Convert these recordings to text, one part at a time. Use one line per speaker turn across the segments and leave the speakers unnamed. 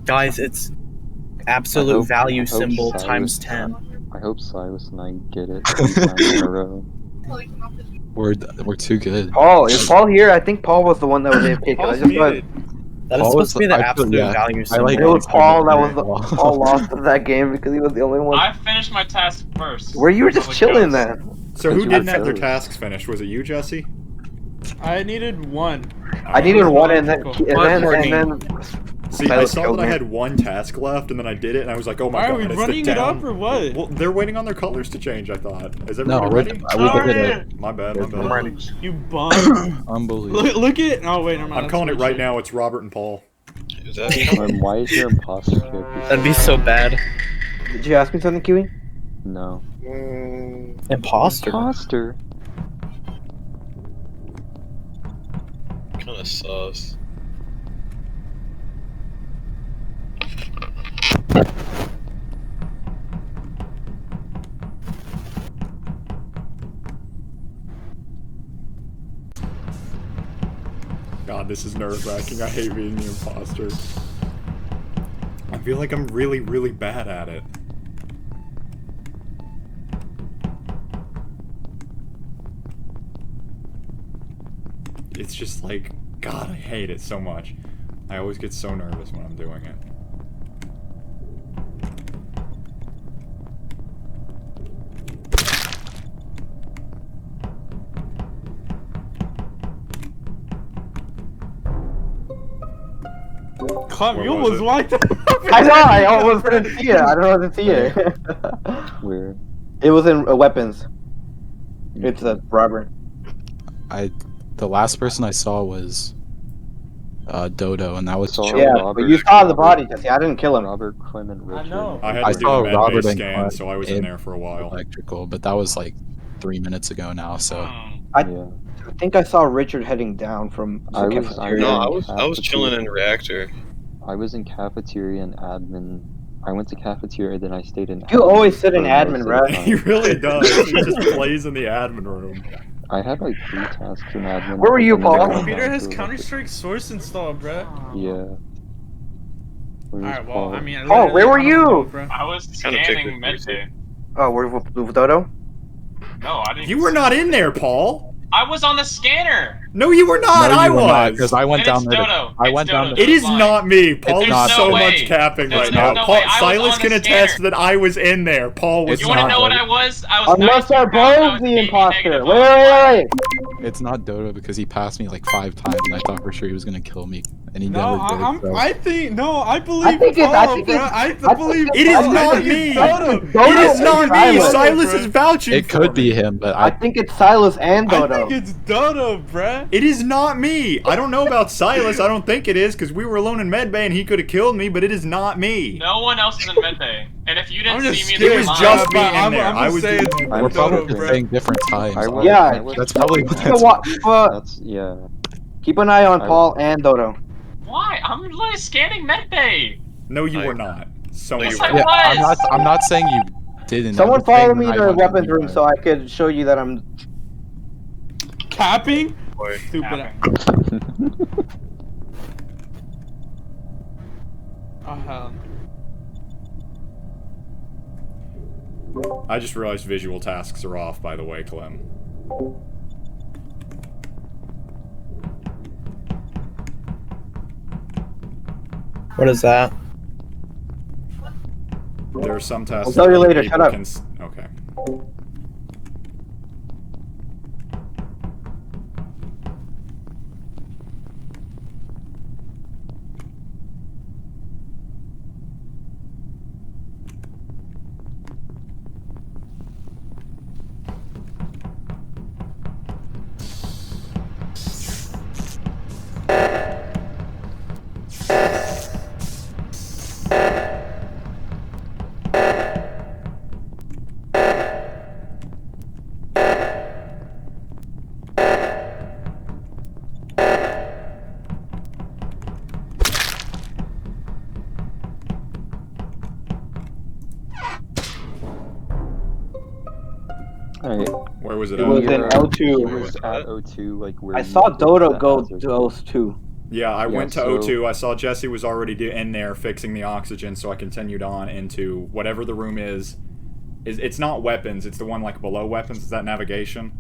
Guys, it's absolute value symbol
Silas,
times 10.
I hope Silas and I get it 3 times in a row.
We're too good.
Paul, is Paul here? I think Paul was the one that was AFK.
Paul's
I just
muted.
That is
Paul
supposed to be the
I feel-
absolute
yeah.
value
I
symbol.
like
it was Paul that was
Paul.
Paul lost in that game because he was the only one.
I finished my task first.
Where you were just
Public
chilling
ghost.
then.
So who
you
didn't
were
have their
close.
tasks finished? Was it you, Jesse?
I needed one.
I needed one and then
Cool.
See, I
Silas
saw
killed
that I
me.
had one task left, and then I did it, and I was like, oh my
Why
god,
are we
it's
running
the
it
down.
up or what?
Well, they're waiting on their colors to change, I thought. Is
No,
everybody ready?
we did it.
My bad, my
I'm
bad.
ready.
You bum.
Unbelievable.
look at. Oh wait, never mind.
I'm calling it right now, it's Robert and Paul.
Is that
Why is your imposter character?
That'd be so bad.
Did you ask me something, Kiwi?
No.
Imposter.
Imposter.
kind of sus?
God, this is nerve-wracking. I hate being the imposter. I feel like I'm really, really bad at it. It's just like, God, I hate it so much. I always get so nervous when I'm doing it.
Clem,
Where
you
was
almost
it?
walked up.
I know, I almost didn't see it. I don't know if to see it.
Where?
It was in weapons. It's a Robert.
The last person I saw was Dodo, and that was
Saw
Yeah,
Robert,
but you saw the
Robert,
body, Jesse. I didn't kill him.
Robert, Clement, Richard.
know.
I had
I
to do
saw
the
Robert
med-based
and
scan,
Clark
so I was in there for a while.
electrical, but that was like 3 minutes ago now. So
Yeah.
I think I saw Richard heading down from the
I was-
cafeteria.
No,
Yeah.
I was chilling in reactor.
I was in cafeteria and admin. I went to cafeteria, then I stayed in.
You
admin
always sit in
for
admin,
most of the
right?
time.
He really does. He just plays in the admin room.
I had like 3 tasks in admin.
Where were you,
and then I
Paul?
went
Computer
down
has
to
Counter-Strike Source installed, bruh.
Yeah.
Alright, well, I mean,
Oh, where were
I don't know,
you?
bruh.
I was
Kinda
scanning
ticklish.
medbay.
Oh, we're with Dodo?
No, I didn't.
You were not in there, Paul.
I was on the scanner.
No, you were not. I was.
because I went
And
down
it's
there.
Dodo.
I
It's
went down
Dodo.
there.
It is not me. Paul is
not.
so
No
much
way.
capping
There's
right
no
now.
way.
Paul,
I was
Silas
on
can
the
attest
scanner.
that I was in there. Paul was
It's
You want to
not
know what
Dodo.
I was? I was.
Unless
19
they're
pounds, I was
both the
80
imposter.
negative
Wait,
on
wait,
fire.
wait, wait.
It's not Dodo because he passed me like 5 times, and I thought for sure he was gonna kill me, and he
No,
never did. so.
I believe
think it's- I
Paul,
think
bruh.
it's-
I
I
believe
think
It is
I
not
think
me.
it's Dodo.
It is not me.
Silas.
Silas is vouching
It
for
could be
me.
him, but
I think it's Silas and
I
Dodo.
think it's Dodo, bruh.
It is not me. I don't know about Silas. I don't think it is because we were alone in medbay and he could have killed me, but it is not me.
No one else is in medbay. And if you
I'm
didn't
just
see me,
scared.
It was
then
just
you're
me
lying.
in there.
I'm
I was
saying
doing-
we're
Dodo,
probably
bruh.
saying different times.
I was-
Yeah,
I was-
That's probably
Keep keep an eye on Paul and Dodo.
Why? I'm literally scanning medbay.
No, you
I-
were not. So
Yes,
you
I
were.
Yeah,
was.
I'm not saying you didn't.
Someone
I'm just saying
follow
that
me
I
to the
went
weapons
in
room
there.
so I could show you that I'm.
Capping?
Boy.
Stupid. Oh, hell.
I just realized visual tasks are off, by the way, Clem.
What is that?
There are some tasks.
I'll tell you
that
later,
people
shut up.
Okay.
Alright.
Where was it
It
at?
was in
He
L2.
was at O2, like where
I
you
saw
did
Dodo
the
go
hazard.
to those two.
Yeah, I went to
so-
O2. I saw Jesse was already in there fixing the oxygen, so I continued on into whatever the room is. It's not weapons. It's the one like below weapons. Is that navigation?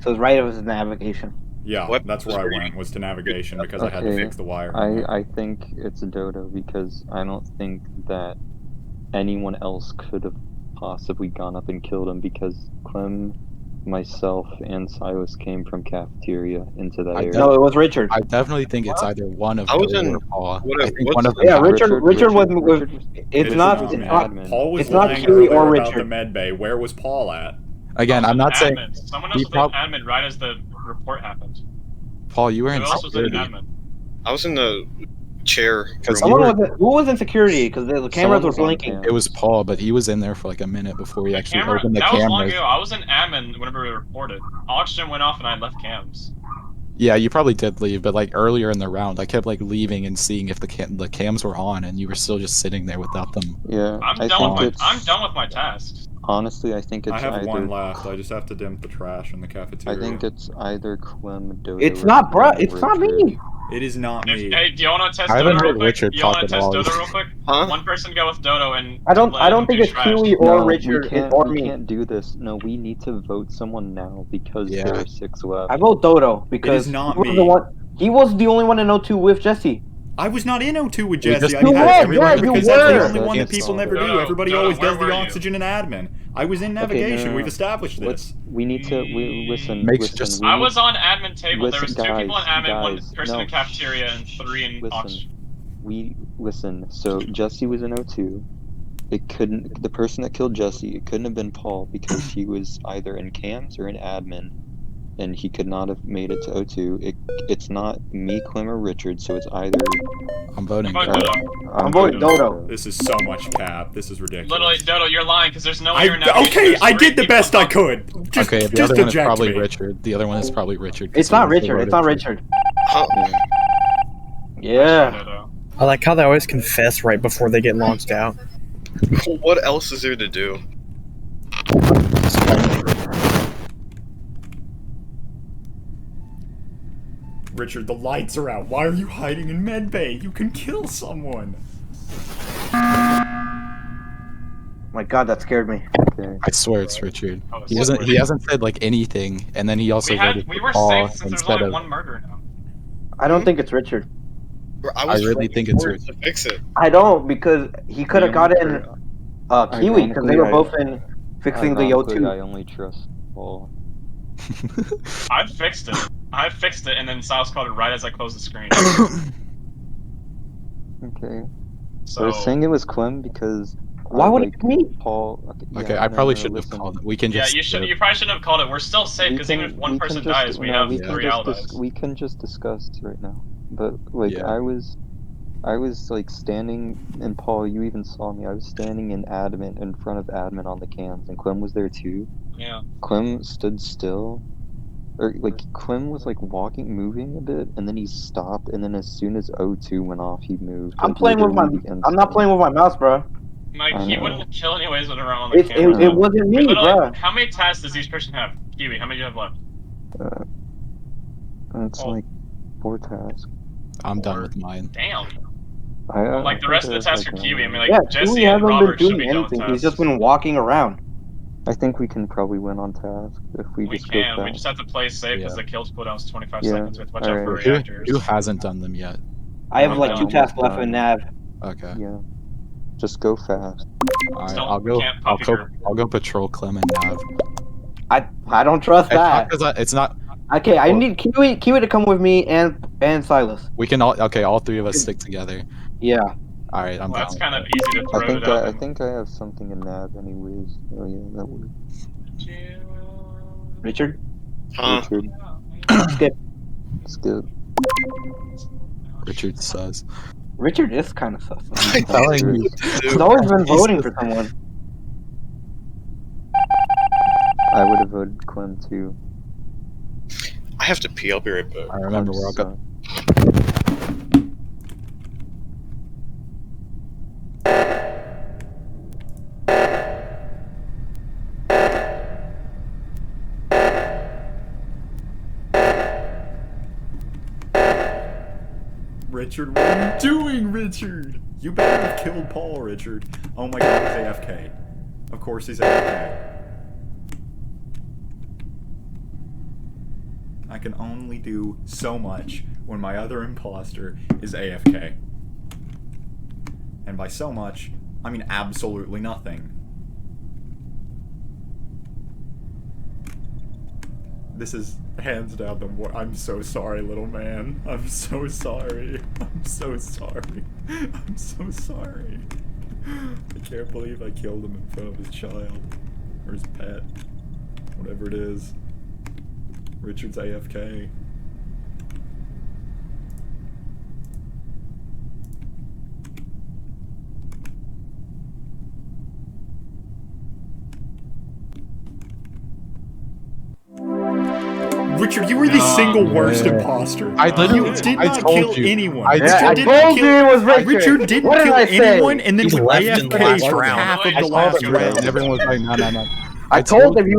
So it's right. It was navigation.
Yeah,
Weapons
that's where I
were you-
went. Was to navigation because I had to
Okay,
fix the wire.
I think it's Dodo because I don't think that anyone else could have possibly gone up and killed him because Clem, myself, and Silas came from cafeteria into that area.
No, it was Richard.
I definitely think it's either one of
I was
Dodo
in-
or Paul.
what-
I think
what's
one of
the-
them.
Yeah,
got-
Richard was.
It
It's
is
not.
not,
It's
man.
not.
Paul was
It's not
lying
Huey
earlier
or
about the
Richard.
med bay. Where was Paul at?
Again, I'm not saying
admin. Someone else
he
was
prob-
an admin right as the report happened.
Paul, you were in
Who else was an
security.
admin?
I was in the chair.
Because
room.
you
Someone who was in security because the cameras
Someone
were
was on
blinking.
cam.
It was Paul, but he was in there for like a minute before he actually
Camera,
opened the
that was long
cameras.
ago. I was an admin whenever we reported. Oxygen went off and I left cams.
Yeah, you probably did leave, but like earlier in the round, I kept like leaving and seeing if the cams were on, and you were still just sitting there without them.
Yeah,
I'm
I
done
think
with my.
it's.
I'm done with my tasks.
Honestly, I think it's
I have
either.
one left. I just have to dump the trash in the
I
cafeteria.
think it's either Clem, Dodo.
It's
or
not, bruh.
Clem
It's not
Richard.
me.
It is not
If,
me.
hey, do you want to test
I
Dodo
haven't
real
heard
quick?
Richard
Do you want
talk
to
at
test
all.
Dodo real quick?
Huh?
One person go with Dodo and.
I don't
let him
think
do
it's
trash.
Huey or
No,
Richard
we can't.
or
We
me.
can't do this. No, we need to vote someone now because
Yeah.
there are 6 left.
I vote Dodo because
not
he was
me.
the one. He was the only one in O2 with Jesse.
I was not in O2 with
You
Jesse.
just-
I
You
had
were,
everyone
yeah, you
because that's the
were.
only one that
Can't
people
solve
never
it.
do.
Dodo,
Everybody
Dodo,
always
where
does the
were you?
oxygen and admin. I was in navigation.
no.
We've established
Let's.
this.
We need to. Listen.
Makes
Listen.
just-
we
I
need-
was on admin table. There was
Listen,
2 people in
guys,
admin, 1
guys,
person
no,
in cafeteria, and 3 in
listen.
oxygen.
We listen. So Jesse was in O2. It couldn't. The person that killed Jesse. It couldn't have been Paul because he was either in cams or in admin, and he could not have made it to O2. It's not me, Clem, or Richard. So it's either.
I'm voting.
I'm
Dodo.
voting Dodo.
I'm voting Dodo.
This is so much cap. This is ridiculous.
Literally, Dodo, you're lying because there's no way you're in navigation.
Okay,
There's
I
3
did the
people
best I
above.
could. Just,
Okay, the
just
other one is
eject
probably
me.
Richard. The other one is probably Richard. 'cause
It's not
he also
Richard. It's not
voted
Richard.
Huh?
Yeah.
Yeah.
Dodo.
I like how they always confess right before they get launched out.
What else is there to do?
Richard, the lights are out. Why are you hiding in medbay? You can kill someone.
My God, that scared me.
Okay.
I swear it's Richard.
Oh, it's
He doesn't.
Richard.
He hasn't said like anything, and then he also voted
We
for
were
Paul
safe since there was
instead
only
of.
1 murder now.
I don't think it's Richard.
I was
really
trying
think it's
hard to fix it.
I don't because he could have got in Kiwi because they were both in fixing the
Ironically,
O2.
I only trust Paul.
I fixed it. I fixed it, and then Silas called it right as I closed the screen.
Okay.
So
I was saying it was Clem because.
Why would
like,
it be me?
Paul.
Okay,
yeah,
I probably
no,
shouldn't have
listen.
called it. We can
yeah,
just.
you should. You probably shouldn't have called it. We're still safe
We
because even
can-
if one
we can
person
just-
dies, we
no,
have
we can
3
just
alibis.
we can just discuss right now. But like
Yeah.
I was like standing, and Paul, you even saw me. I was standing in admin, in front of admin on the cams, and Clem was there too.
Yeah.
Clem stood still, or like Clem was like moving a bit, and then he stopped, and then as soon as O2 went off, he moved.
I'm
like,
playing with my.
literally the
I'm not
instant.
playing with my mouse, bro.
Like,
I
he
know.
wouldn't kill anyways when around on the
It
camera.
wasn't me,
Literally,
bro.
how many tasks does each person have? Kiwi, how many do you have left?
It's
Oh.
like 4 tasks.
I'm done with mine.
Damn.
I
Like, the rest of the tasks are Kiwi. I mean, like,
Yeah,
Jesse
Kiwi
and
hasn't
Robert
been
should
doing
be done with
anything. He's
tasks.
just been walking around.
I think we can probably win on task if we
We
just go
can. We
fast.
just have to play safe because
Yeah.
the kills cooldown is 25
Yeah,
seconds. We have to watch out for
alright.
reactors.
Who hasn't done them yet?
I have
I'm
like
down.
2 tasks left in nav.
Okay.
Yeah. Just go fast.
Alright,
Don't-
I'll
we
go.
can't
I'll
copy
go.
her.
I'll go patrol Clem and Nav.
I don't trust
It's not
that.
'cause it's not.
Okay, I
Well-
need Kiwi to come with me and Silas.
We can all. Okay, all 3 of us stick together.
Yeah.
All right, I'm
Well,
down.
that's kind of easy to throw
I think
it out.
I think I have something in nav anyways. Oh yeah, that works.
Richard?
Huh?
Richard,
Skip.
skip.
Richard says.
Richard is kind of sus.
I'm telling you.
He's always been voting for someone.
I would have voted Clem too.
I have to pee. I'll be right back.
I remember where I'll go.
Richard, what are you doing, Richard? You better have killed Paul, Richard. Oh my god, he's AFK. Of course he's AFK. I can only do so much when my other imposter is AFK. And by so much, I mean absolutely nothing. This is hands down the more. I'm so sorry, little man. I'm so sorry. I'm so sorry. I'm so sorry. I can't believe I killed him in front of his child. Or his pet. Whatever it is. Richard's AFK. Richard, you were the single worst imposter.
I literally
You did
I
not
told
kill
you.
anyone.
I
Richard
told you it was Richard.
Richard didn't
What did
kill
I say?
anyone, and then
He
was
left in the
AFK
last
for
round.
half of
I
the
saw
last
them,
round.
And everyone was like, no.
I told him he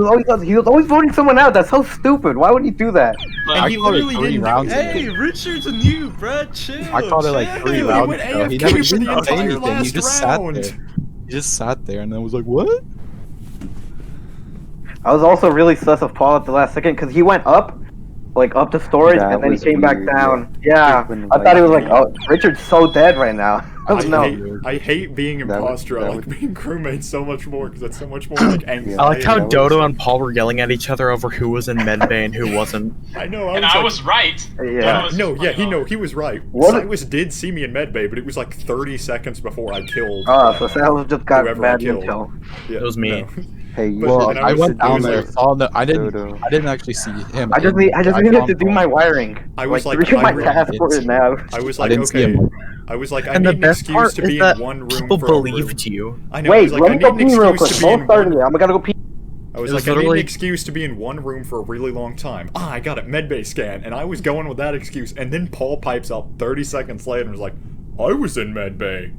was always voting someone out. That's so stupid. Why would he do that?
And he
I called it
literally
3
didn't
rounds
do
ago.
Hey, Richard's new, bruh. Chill.
I called it like
chill.
3
He
rounds
went
ago. He
AFK
never
for the
didn't say
entire
anything.
last
He just
round.
sat there. He just sat there and then was like, what?
I was also really sus of Paul at the last second because he went up, like up to storage,
That
and then he
was
came back
weird,
down.
yeah.
Yeah,
When,
I thought he was
like,
like, oh, Richard's so dead right now.
I hate being
That was-
imposter. I
that
like being crewmate so much more because it's so much more like anxiety.
I like how
that was-
Dodo and Paul were yelling at each other over who was in medbay and who wasn't.
I know.
And I was right.
Yeah.
He was right.
What-
Cyrus did see me in medbay, but it was like 30 seconds before I killed.
So Sal just got
whoever I
bad
killed.
intel.
Yeah,
It was me.
no.
Hey, you
Well,
Well,
and
I
was
went down there,
like,
saw the. I didn't
Dodo.
actually see him.
I just
I
needed
found
to do
Paul.
my wiring.
I was like,
read
I
my
really
passport now.
I was
I
like,
didn't see
okay.
him.
I was like, I
And
need
the
an
best
excuse
part
to
is
be
that
in one room
people
for a room.
believed you.
I know. I
Wait,
was like,
let
I
me
need
go
an
pee real
excuse
quick.
to be
Paul
in
started
one.
it. I'm gonna go pee.
I was
It was
like, I need an
literally-
excuse to be in one room for a really long time. I got it, medbay scan, and I was going with that excuse, and then Paul pipes up 30 seconds later and was like, I was in medbay.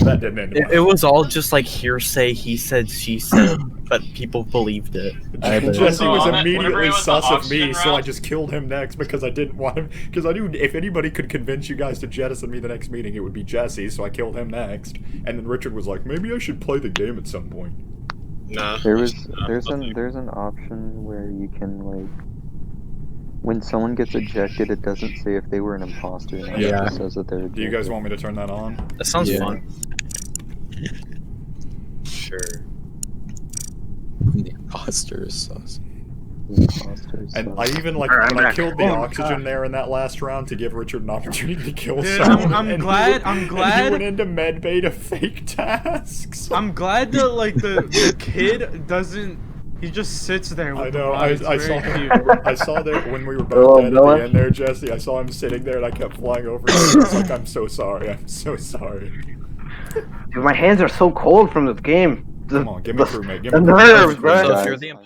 That didn't end
It was all just like hearsay, he said, she said, but people believed it.
Jesse was
whenever
immediately
it was the
sus of
oxygen
me, so I
round-
just killed him next because I didn't want him. Because I knew if anybody could convince you guys to jettison me the next meeting, it would be Jesse, so I killed him next. And then Richard was like, maybe I should play the game at some point.
Nah.
there's an option where you can like when someone gets ejected, it doesn't say if they were an imposter. It
Yeah.
just says that they're ejected.
Do you guys want me to turn that on?
That sounds
Yeah.
fun.
Sure.
The imposter is sus.
The imposters,
And
so-
I even like
Alright,
when I
I'm
killed the
back. Oh,
oxygen there in that last round to give Richard an opportunity to kill
Dude,
someone.
I'm
and
glad-
He,
I'm
and he
glad-
went into medbay to fake tasks.
I'm glad that like the kid doesn't. He just sits there with
I
the
know.
body.
I
It's
saw
very
him.
cute.
I saw that when we were
Oh,
both dead at
Noah?
the end there, Jesse. I saw him sitting there, and I kept flying over. Him. I was like, "I'm so sorry. I'm so sorry."
Dude, my hands are so cold from this game.
Come on, give me crewmate. Give
The
me crewmate.
nerves,
So
bro.
if you're the